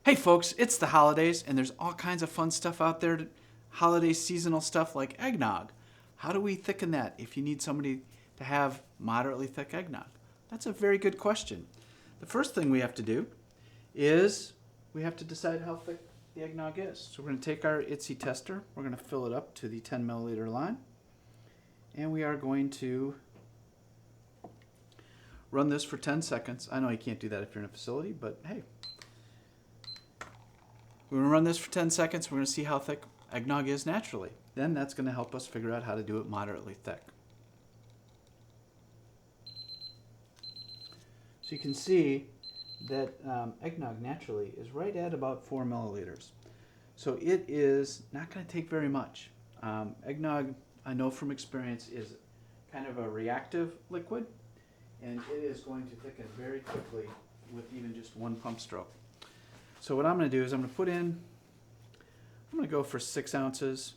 Hey folks, it's the holidays and there's all kinds of fun stuff out there, holiday seasonal stuff like eggnog. How do we thicken that if you need somebody to have moderately thick eggnog? That's a very good question. The first thing we have to do is we have to decide how thick the eggnog is. So we're going to take our IDDSI tester, we're going to fill it up to the 10 milliliter line, and we are going to run this for 10 seconds. I know you can't do that if you're in a facility, but hey. We're going to run this for 10 seconds. We're going to see how thick eggnog is naturally. Then that's going to help us figure out how to do it moderately thick. So you can see that eggnog naturally is right at about 4 milliliters. So it is not going to take very much. Eggnog, I know from experience, is kind of a reactive liquid, and it is going to thicken very quickly with even just one pump stroke. So what I'm going to do is I'm going to go for 6 ounces,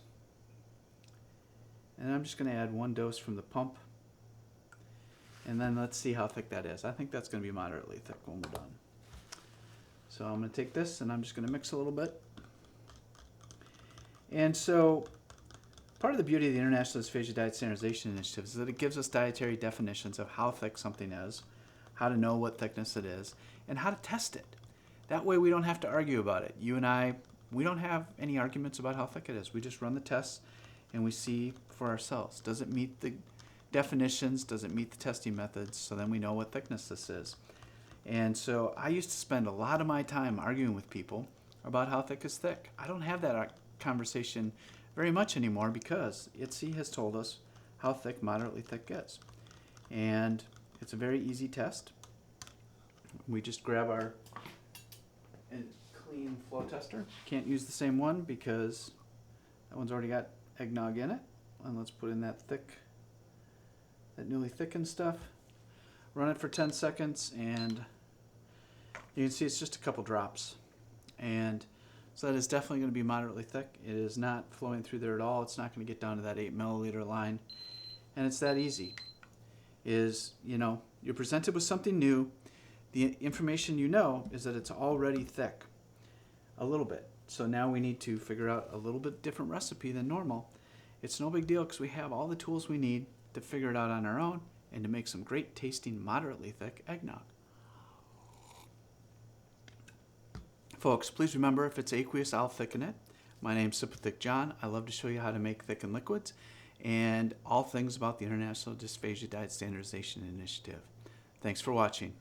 and I'm just going to add 1 dose from the pump, and then let's see how thick that is. I think that's going to be moderately thick when we're done. So I'm going to take this and I'm just going to mix a little bit. And so part of the beauty of the International Dysphagia Diet Standardization Initiative is that it gives us dietary definitions of how thick something is, how to know what thickness it is, and how to test it. That way we don't have to argue about it. You and I, we don't have any arguments about how thick it is. We just run the tests and we see for ourselves. Does it meet the definitions? Does it meet the testing methods? So then we know what thickness this is. And so I used to spend a lot of my time arguing with people about how thick is thick. I don't have that conversation very much anymore because IDDSI has told us how thick moderately thick is. And it's a very easy test. We just grab our clean flow tester. Can't use the same one because that one's already got eggnog in it. And let's put in that newly thickened stuff. Run it for 10 seconds and you can see it's just a couple drops. And so that is definitely going to be moderately thick. It is not flowing through there at all. It's not going to get down to that 8 milliliter line. And it's that easy. You're presented with something new. The information you know is that it's already thick a little bit. So now we need to figure out a little bit different recipe than normal. It's no big deal because we have all the tools we need to figure it out on our own and to make some great tasting moderately thick eggnog. Folks, please remember if it's aqueous, I'll thicken it. My name's SimplyThick John. I love to show you how to make thickened liquids and all things about the International Dysphagia Diet Standardization Initiative. Thanks for watching.